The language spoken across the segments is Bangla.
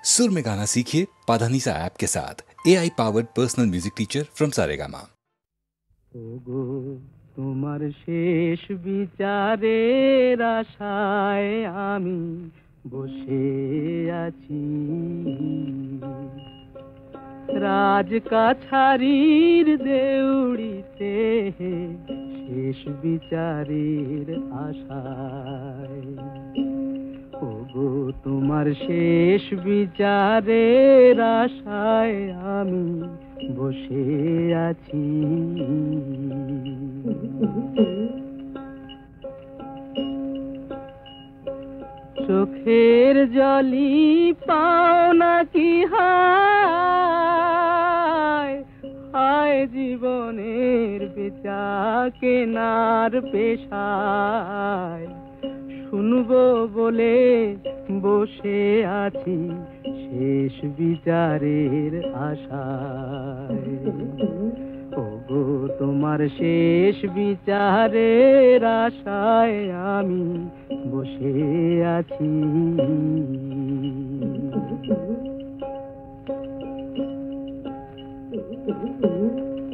सुर में गाना सीखिए पाधानीसा ऐप के साथ। AI powered personal music teacher from Saregama. ওগো তোমার শেষ বিচারের আশায় আমি বসে আছি, রাজকাছারির দেউড়িতে শেষ বিচারের আশায়। ওগো তোমার শেষ বিচারের আশায় আমি বসে আছি। চোখের জলি পাও নাকি হায় হায় জীবনের বেচা কেনার পেশায়, শুনবো বলে বসে আছি শেষ বিচারের আশায়। ওগো তোমার শেষ বিচারের আশায় আমি বসে আছি।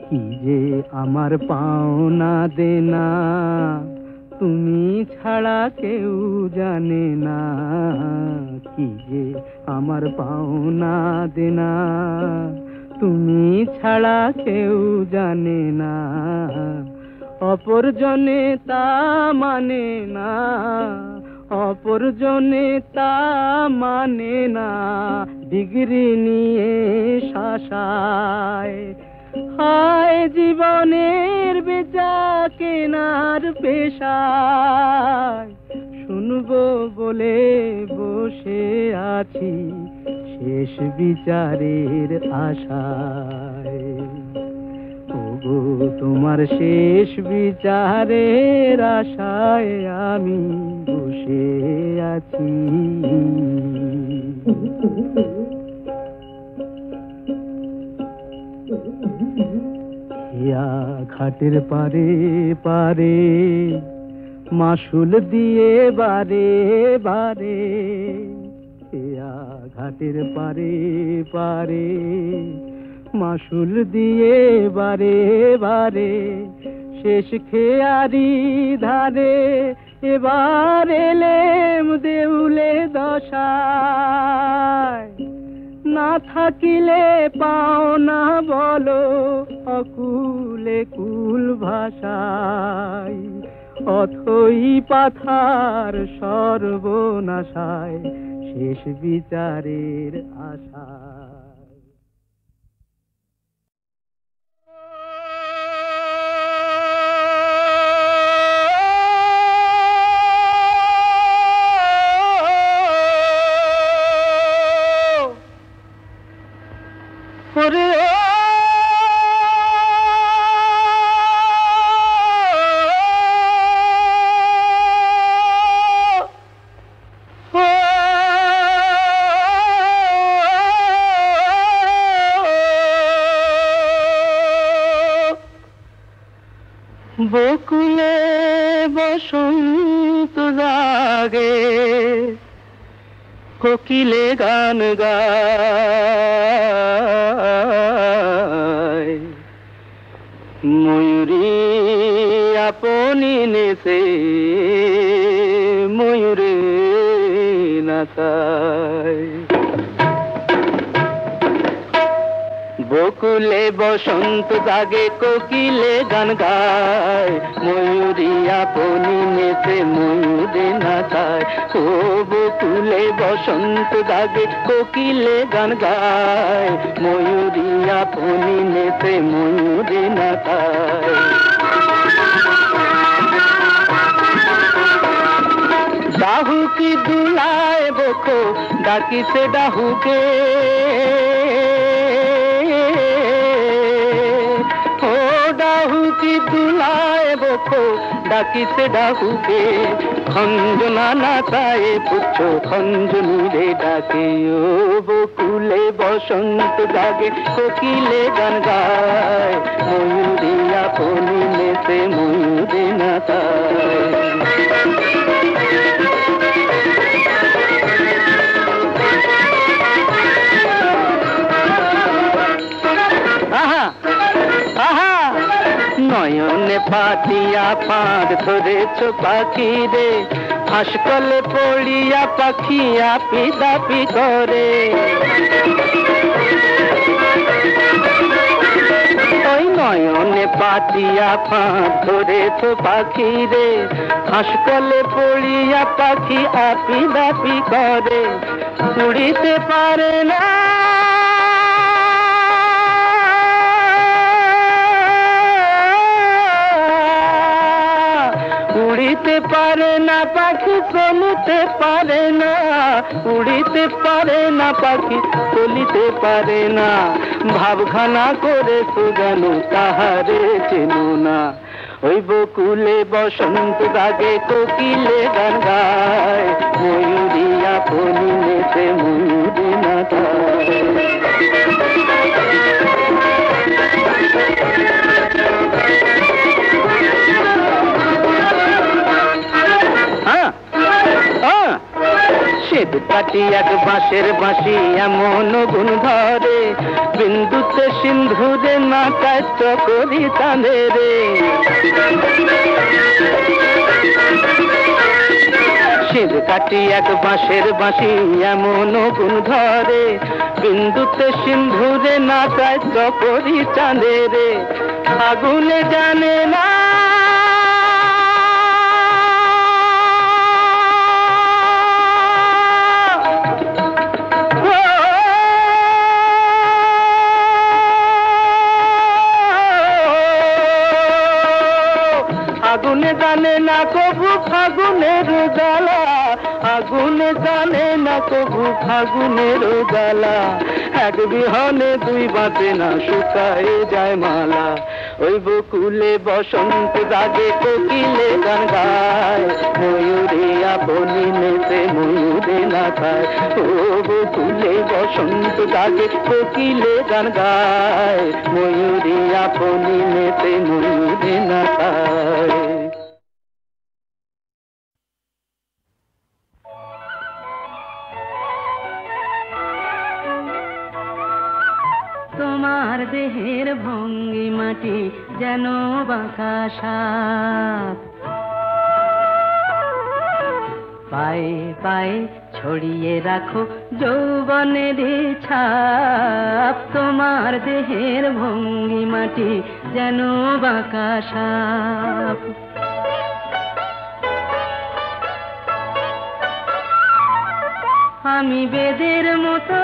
কি যে আমার পাওনা দেনা তুমি ছাড়া কেউ জানে না, কি যে আমার পাওনা দেনা তুমি ছাড়া কেউ জানে না। অপরজনে তা মানে না, অপরজনে তা মানে না, ডিগ্রি নিয়ে শাসায়। হায় জীবনের বেচা কেনার পেশায়, শুনবো বলে বসে আছি শেষ বিচারের আশায়। ওগো তোমার শেষ বিচারের আশায় আমি বসে আছি। ঘাটের পারে পারে মাসুল দিয়ে বারে বারে, ঘাটের পারে পারে মাসুল দিয়ে বারে বারে, শেষ খেয়ারি ধারে এবার এলেম দেউলে দশায়। না থাকিলে পাও না বলো অকুলে কুল ভাষায়, অথই পাথার সর্বনাশায় শেষ বিচারের আশায়। বকুলে বসন্ত জাগে, কোকিলে গান গায়, ময়ূরী আপনি নেশে ময়ূরে নাচায়। বকুলে বসন্ত জাগে, কোকিলে গান গায়, ময়ূরী আপনি নেচে ময়ূরে নাচায়। ও বকুলে বসন্ত জাগে, কোকিলে গান গায়, ময়ূরী আপনি নেচে ময়ূরে নাচায়। ডাহুকি দুলায় বকো ডাকিছে ডাহুকে, দুলায় বকো ডাকিছে ডাহুকে, খঞ্জনা নাচায় পুচ্ছ খঞ্জনীরে ডাকে। ও বকুলে বসন্ত জাগে, কোকিলে গান গায়, ময়ূরী আপনি নেচে ময়ূরে নাচায়। নয়নে পাতিয়া ফাঁদ ধরেছ পাখি রে, হাসকলে পড়িয়া পাখি আপি দাপি করে। ওই নয়নে পাতিয়া ফাঁদ ধরেছ পাখি রে, হাসকলে পড়িয়া পাখি আপি দাপি করে। উড়িতে পারে না উড়িতে পারে না পাখি, চলিতে পারে না। উড়িতে পারে না পাখি, চলিতে পারে না। ভাবখানা করে সুগান তাহারে চেনো না। ওই বকুলে বসন্ত রাগে কোকিলে গান গায়, ময়ূরিয়া পরিণেতে ময়ূরী না গায়। শ্বেত কাটি এক বাঁশের বাঁশি এমন গুণ ধরে, বিন্দুতে সিন্ধুরে নাটায় চকরি চাঁদে রে। শ্বেত কাটি এক বাঁশের বাঁশি এমন গুণ ধরে, বিন্দুতে সিন্ধুরে নাটায় চকরি চাঁদে রে। আগুনে জানে না আগুনে জানে না কবু ফাগুনের জ্বালা, আগুনে জানে না কবু ফাগুনের জ্বালা। এক বিহনে দুই বাঁচে না, শুকায় যায় মালা। ওই বকুলে বসন্ত রাগে কোকিলে গান গায়, ময়ূরে আপনি নেতে ময়ূরে না খায়। ও বকুলে বসন্ত রাগে কোকিলে গান গায়, ময়ূরে আপনি নেতে ময়ূরে না খায়। তোমার দেহের ভঙ্গি মাটি যেন বাঁকা সাপ, পায়ে পায়ে ছড়িয়ে রাখো যৌবনের ছাপ। তোমার দেহের ভঙ্গি মাটি যেন বাঁকা সাপ। আমি বেদের মতো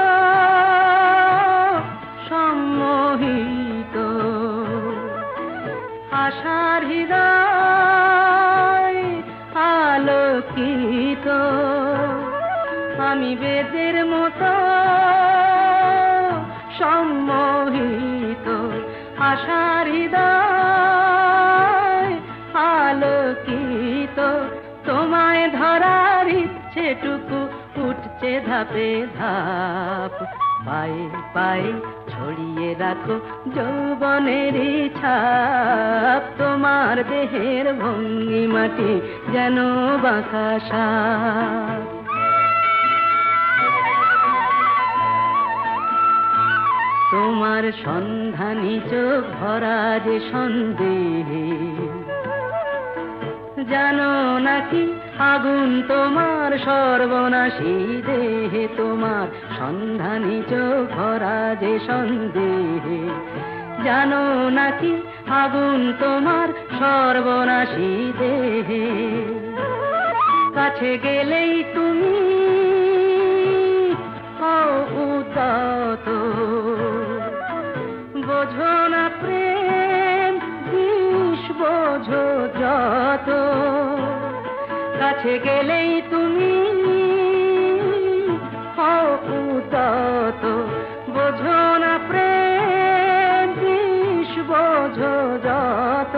সম্মোহিত, আশার হৃদয় আলোকিত। আমি বেদের মতো সম্মোহিত, আশার হৃদয় আলোকিত। তোমায় ধরার ইচ্ছেটুকু উঠছে ধাপে ধাপ, পায়ে পায়ে ছড়িয়ে রাখো যৌবনের ছাপ। তোমার দেহের ভঙ্গি মাটি যেন বাঁকা সাপ। তোমার সন্ধানী চোখ ভরা যে সন্দেহে, জানো নাকি আগুন তোমার সর্বনাশী দেহে। তোমার সন্ধানী চোখ ভরা যে সন্দেহে, জানো নাকি আগুন তোমার সর্বনাশী দেহে। কাছে গেলেই তুমি উদাত, বোঝো না প্রেম বিষ বোঝো যত। কাছে গেলেই তুমি উদাত, বোঝো না প্রেম বিষ বোঝো যত।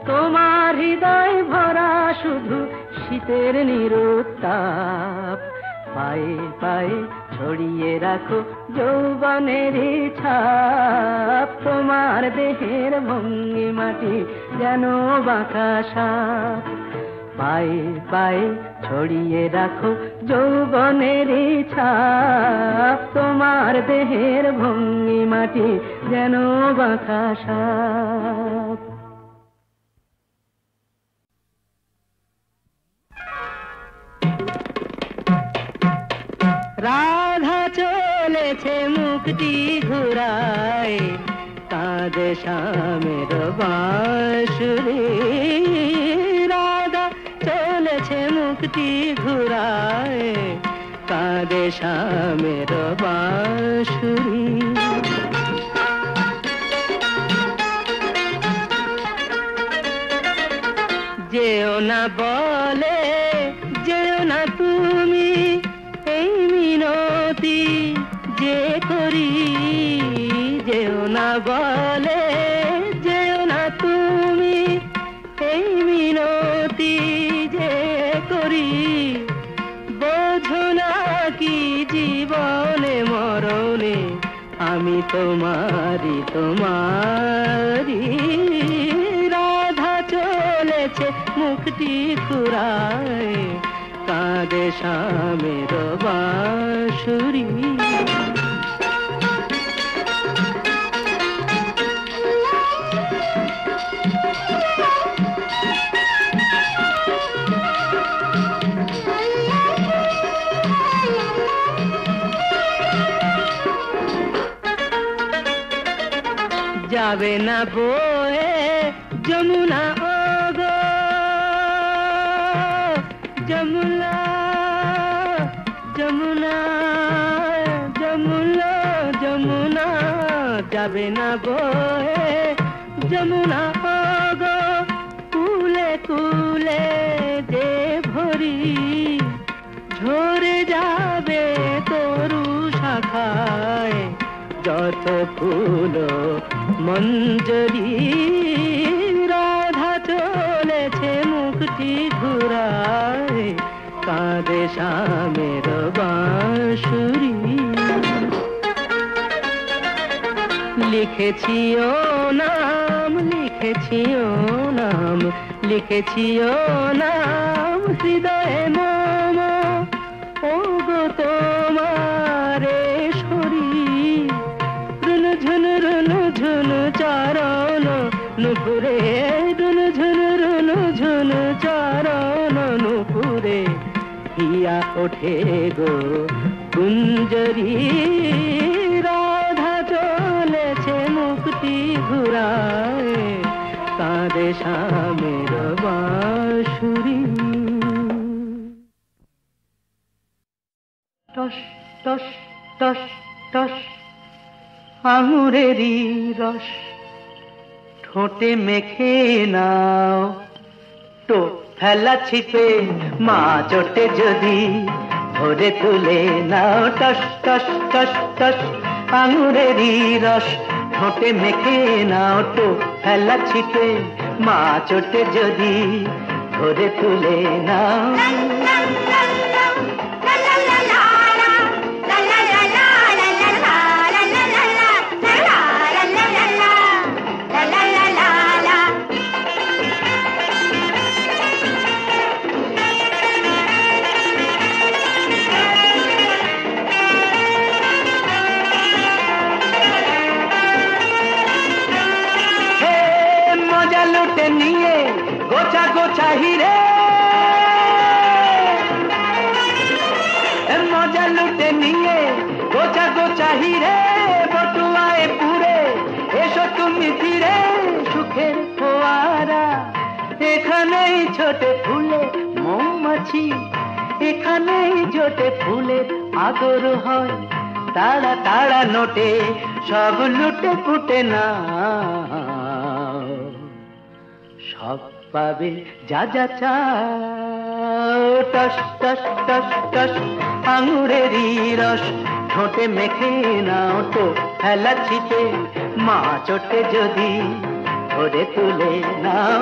তোমার হৃদয় ভরা শুধু শীতের নিরুত্তাপ, পায়ে পায়ে ছড়িয়ে রাখো যৌবনের ছাপ। তোমার দেহের ভঙ্গি মাটি যেন বাঁকা সাপ, পায়ে পায়ে ছড়িয়ে রাখো যৌবনের ছাপ। তোমার দেহের ভঙ্গি মাটি যেন বাঁকা সাপ। রাধা চলেছে মুখটি ঘুরায়, কাঁদে শ্যামের বাঁশুরি। রাধা চলেছে মুখটি ঘুরায়, কাঁদে শ্যামের বাঁশুরি। যেও না বলে যেও না তুমি, এই মিনতি যে করি। যেও না বলে যেও না তুমি, এই মিনতি যে করি। বোঝো না কি জীবনে মরণে আমি তোমারি তোমারি। রাধা চলেছে মুখটি ঘুরায়, কাঁদে শ্যামের বাঁশুরি। যাবে না বয়ে যমুনা ওগো যমুনা, যমুনা যমুনা যমুনা। যাবে না বয়ে যমুনা ওগো কুলে কুলে যে ভরি। ঝরে যাবে তরু শাখায় যত ফুল মঞ্জরি। রাধা চলেছে মুখটি ঘুরায়, কাঁদে শ্যামের বাঁশুরি। লিখেছি ও নাম, লিখেছি ও নাম, লিখেছি ও নাম হৃদয়ে মম। ও গো তোমারে শরীর, রুন ঝুন রুন ঝুন চরণ নুপুরে। রুন ঝুন রুন ঝুন চরণ নুপুরে। হিয়া ওঠে গো কুঞ্জরি। রাধা চলেছে মুখটি ঘুরায়, কাঁদে শ্যামের বাঁশুরি। টস টস টস টস আঙুরেরই রস ঠোঁটে মেখে নাও। তো ফেলা ছিপে মা চোটে যদি ভরে তুলে নাও। টস টস টস টস আঙুরেরই রস ঠোঁটে মেখে নাও। তো ফেলা ছিপে মা চোটে যদি ভরে তুলে নাও। নিয়ে গোছা গোছা হিরে, মজা লুটে নিয়ে গোছা গোছা হিরে। বটুয়ায় পুরে এসো তুমি ফিরে, সুখের ফোয়ারা এখানেই ছোটে ফুলে মৌমাছি। এখানেই জোটে ফুলের আদর হয়, তাড়া তাড়া নোটে সব লুটে ফুটে না। সব পাবে যা যা চাও। টস টস টস টস আঙুরেরই রস ঠোঁটে মেখে নাও। তো ফেলা ছিপে মা চোটে যদি ধরে তুলে নাও।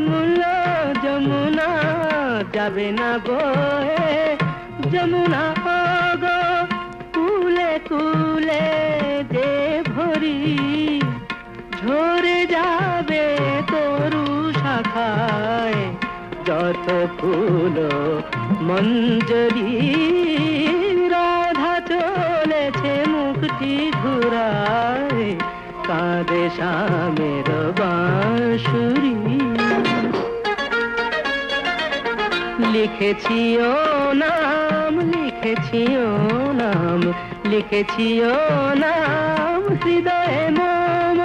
যাবে না গো যমুনা গো কুলে কুলে যে ভরি ঝরে যাবে তরু শাখায় যত ফুল মঞ্জরি রাধা চলেছে মুক্তি ঘুরায় কাঁদে শ্যামের বাঁশুরি লিখেছি ও নাম লিখেছি ও নাম লিখেছি ও নাম হৃদয়ে মম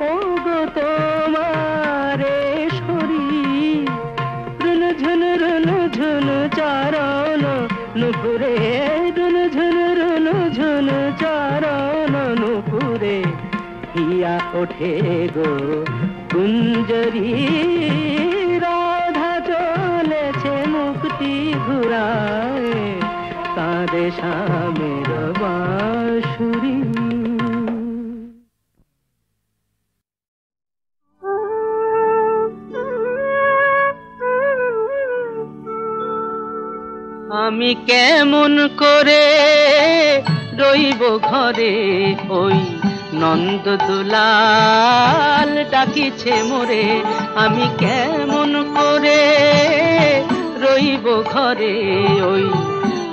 ও গো তোমারে শরীর রুন ঝুন চারণ নুপুরে রুন ঝুন চারণ নুপুরে হিয়া ওঠে গো কুঞ্জরি রাধা চলেছে মুক্তি ঘুরায় কাঁদে শ্যামের বাঁশুরি আমি কেমন করে রইব ঘরে ওই নন্দ দুলাল ডাকিছে মোরে আমি কেমন করে রইব ঘরে ওই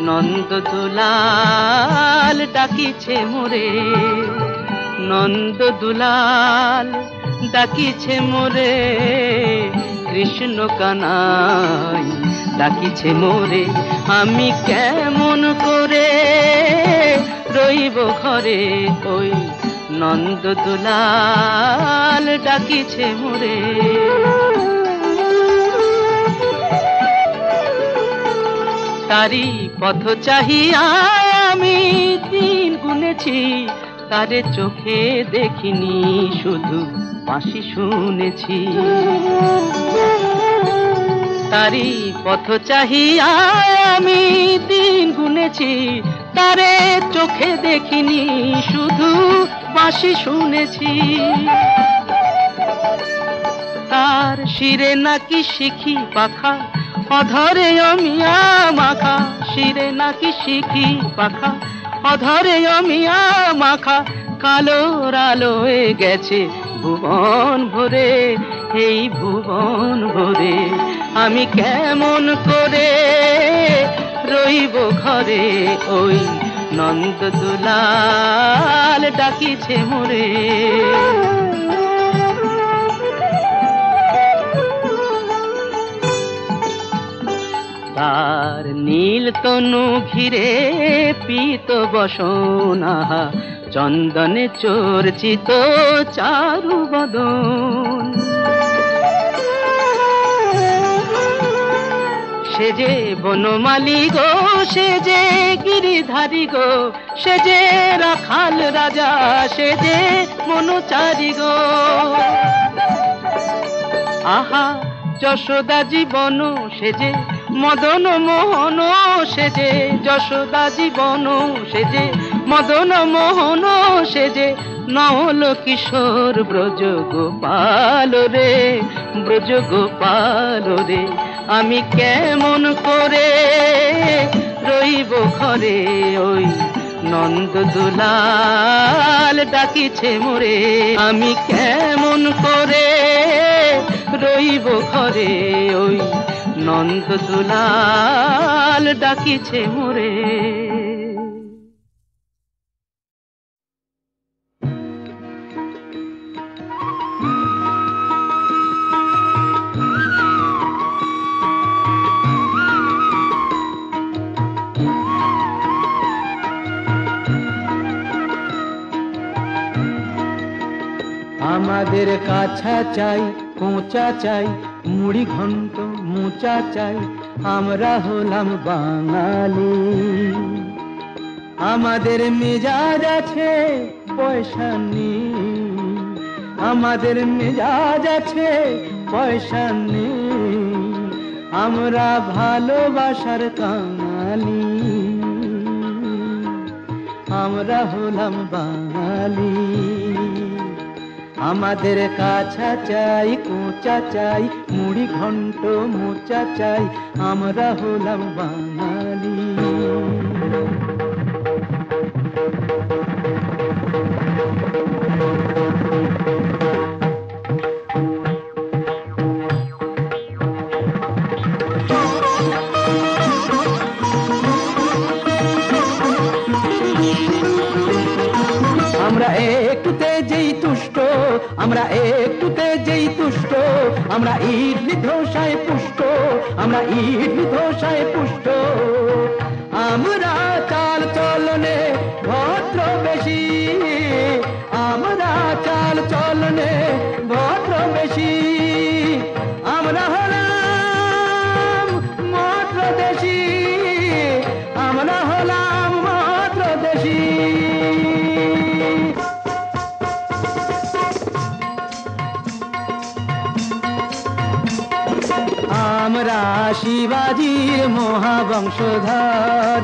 নন্দ দুলাল ডাকিছে মোরে নন্দ দুলাল ডাকিছে মোরে কৃষ্ণ কানাই ডাকিছে মোরে আমি কেমন করে রইব ঘরে ওই নন্দ দুলাল ডাকিছে মোরে তারি পথ চাহিয়া আমি দিন গুনেছি তারে চোখে দেখিনি শুধু বাঁশি শুনেছি তারি পথ চাহিয়া আমি দিন গুনেছি তারে চোখে দেখিনি শুধু বাঁশি শুনেছি তার শিরে নাকি শিখি পাখা অধরে অমিয়া মাখা শিরে নাকি শিখি পাখা অধরে অমিয়া মাখা কালোর আলোয় গেছে ভুবন ভরে এই ভুবন ভরে আমি কেমন করে রইব ঘরে ওই নন্দ দুলাল ডাকিছে মোরে তার নীল তনু ঘিরে পীত বসনা চন্দনে চর্চিত চারু বদন সে যে বনমালী গো সে যে গিরিধারী গো সে যে রাখাল রাজা সে যে মনোচারী গো আহা যশোদা জীবন সে যে মদন মোহন সে যে যশোদা জীবন সে যে মদন মোহন সে যে নল কিশোর ব্রজ গোপাল রে ব্রজ গোপাল রে আমি কেমন করে রইব ঘরে ওই নন্দ দুলাল ডাকিছে মোরে আমি কেমন করে রইব ঘরে ওই নন্দ দুলাল ডাকিছে মোরে আমাদের কাছা চাই কোঁচা চাই মুড়ি ঘন্ট মোচা চাই আমরা হলাম বাঙালি আমাদের মেজাজ আছে পয়সা নেই আমাদের মেজাজ আছে পয়সা নেই আমরা ভালোবাসার কাঙালি আমরা হলাম বাঙালি আমাদের কাছা চাই কোচা চাই মুড়ি ঘন্ট মোচা চাই আমরা হলাম বাঙালি আমরা একটুতে যেই তুষ্ট আমরা একটুতে যেই তুষ্ট আমরা ইডলি ধোসায় পুষ্ট আমরা ইডলি ধোসায় পুষ্ট আমরা চাল চলনে ভদ্র বেশি আমরা চাল চলনে ভদ্র বেশি আমরা হলাম মাত্র দেশি আমরা হলাম মাত্র দেশি আমরা শিবাজির মহাবংশধর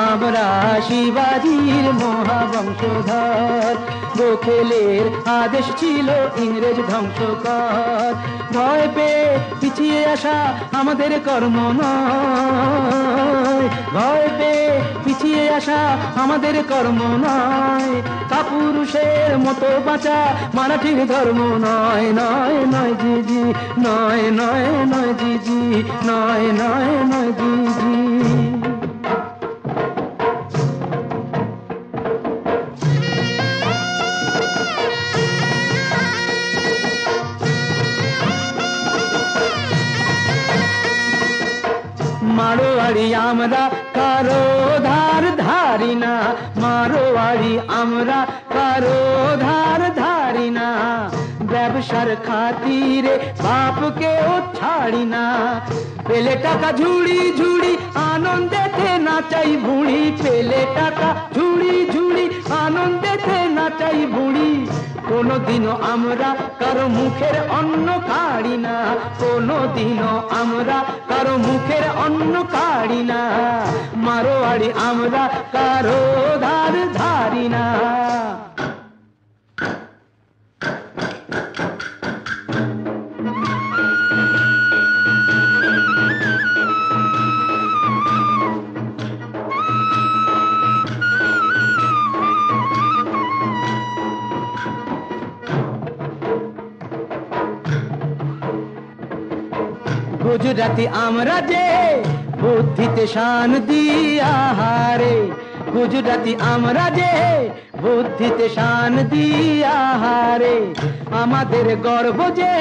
আমরা শিবাজির মহাবংশধর গোখেলের আদেশ ছিল ইংরেজ ধ্বংসকর ভয় পেয়ে পিছিয়ে আসা আমাদের কর্ম নয় ভয় পেয়ে পিছিয়ে আসা আমাদের কর্ম নয় কাপুরুষের মতো বাঁচা মারাঠির ধর্ম নয় নয় নয় জি জি নয় নয় নয় জি জি নয় নয় নয় জি জি মারোয়ারি আমরা কারো ধার ধারি না মারোয়ারি আমরা কারো ধার ধারি না ব্যবসার খাতিরে বাপকেও ছাড়ি না পেলে টাকা ঝুড়ি ঝুড়ি আনন্দেতে নাচাই বুড়ি পেলে টাকা ঝুড়ি ঝুড়ি আনন্দেতে নাচাই বুড়ি কোনদিনও আমরা কারো মুখের অন্ন কাড়ি না কোনদিনও আমরা কারো মুখের অন্ন কাড়ি না মারোয়ারি আমরা কারো ধার ধারি না গুজরাতি আমরা যে বুদ্ধিতে শান দিয়া হারে গুজরাতি আমরা যে বুদ্ধিতে শান দিয়া হারে আমাদের গর্ব যে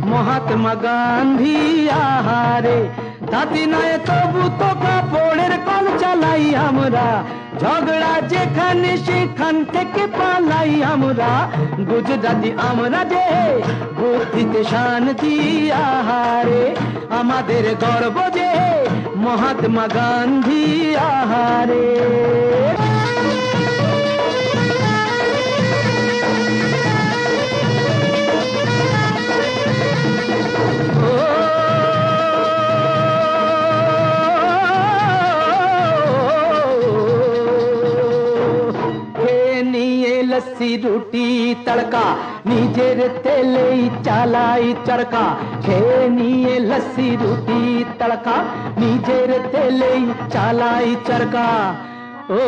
মহাত্মা গান্ধী আহারে তাতে নয় তবু তো কাপড়ের কল চালাই আমরা ঝগড়া যেখানে সেখান থেকে পালাই আমরা গুজরাটি আমরা যে বুদ্ধিতে শান দিয়া হারে আমাদের গর্ব যে মহাত্মা গান্ধী আহারে लस्सी रोटी तड़का निजेर तेले चालाई चरका खेए निये लस्सी रोटी तड़का निजेर तेले चालाई चरका ओ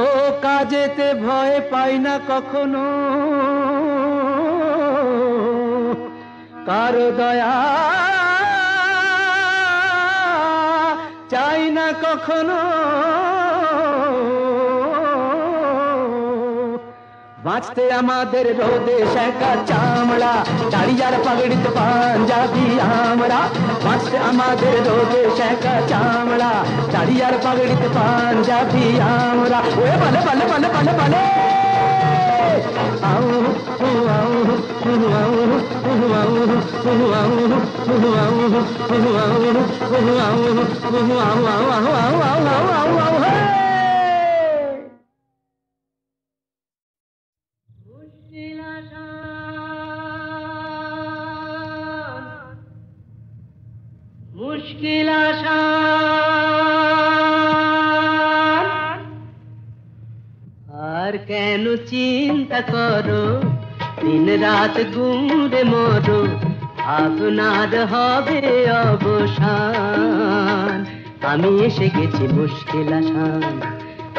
काजेते भय पाई ना कखनो कारो दया चाই না কখনো বাঁচতে আমাদের রোদে শেখা চামড়া চাড়িয়ার পাগড়িত পাঞ্জাবি আমরা বাঁচতে আমাদের রোদে শেখা চামড়া চাড়িয়ার পাগড়িত পাঞ্জাবি আমরা ওয়ে বলে বলে বলে বলে বলে আউ আউ মুশকিল আসান আর কেন চিন্তা করো দিন রাত গুমরে মরো ভাবনার হবে অবসান। আমি এসে গেছি মুশকিল আসান,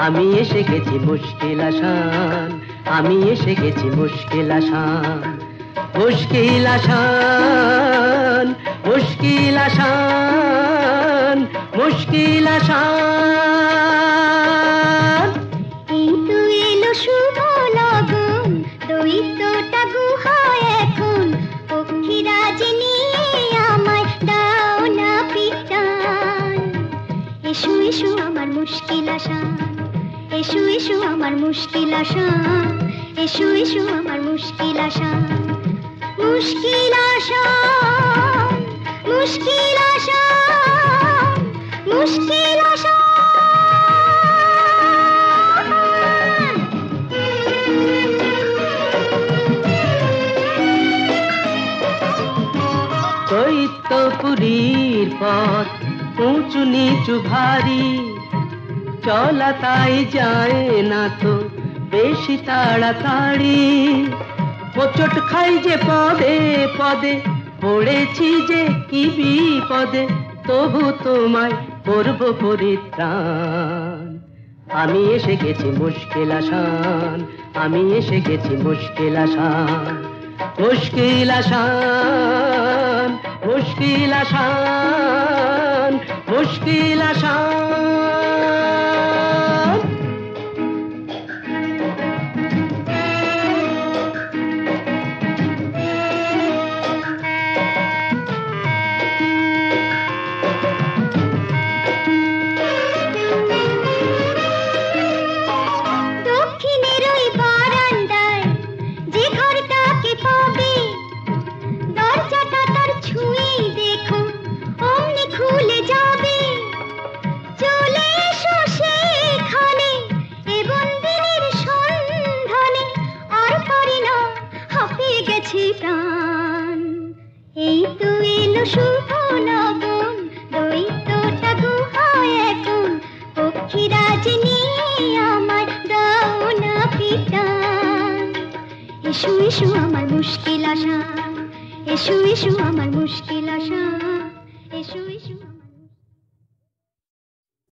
আমি এসে গেছি মুশকিল আসান, আমি এসে গেছি মুশকিল আসান। মুশকিল আসান, মুশকিল আসান, মুশকিল আসান। এই তো এলো শুভ লগন, দৈত্যটা গুহায় এখন, পক্ষীরাজ নিয়ে আমায় দাও না পিটান। এসো এসো আমার মুশকিল আসান, এসো এসো আমার মুশকিল আসান, এসো এসো আমার মুশকিল আসান। মুশকিল আসান, মুশকিল আসান, মুশকিল আসান। দৈত্যপুরীর পথ উঁচু নিচু ভারী, চলা তাই যায় না তো বেশি তাড়াতাড়ি। হোঁচট খাই যে পদে পদে, পড়েছি যে কি বিপদে, তবু তোমায় করব পরিত্রাণ। আমি এসে গেছি মুশকিল আসান, আমি এসে গেছি মুশকিল আসান। মুশকিল আসান, মুশকিল আসান, মুশকিল আসান। দক্ষিণের ওই বারান্দায় যে ঘরটাকে পাবে, দরজাটা তার ছুঁয়েই দেখো অমনি খুলে যাবে। চলে এসো সেখানে এ বন্দিনীর সন্ধানে, আর পারি না হাঁপিয়ে গেছে প্রাণ। এই তো এলো শুভ লগন, দৈত্যটা গুহায় এখন, পক্ষীরাজ নিয়ে আমার দাও না পিটান। এসো এসো আমার মুশকিল আসান, এসো এসো আমার মুশকিল আসান, এসো এসো।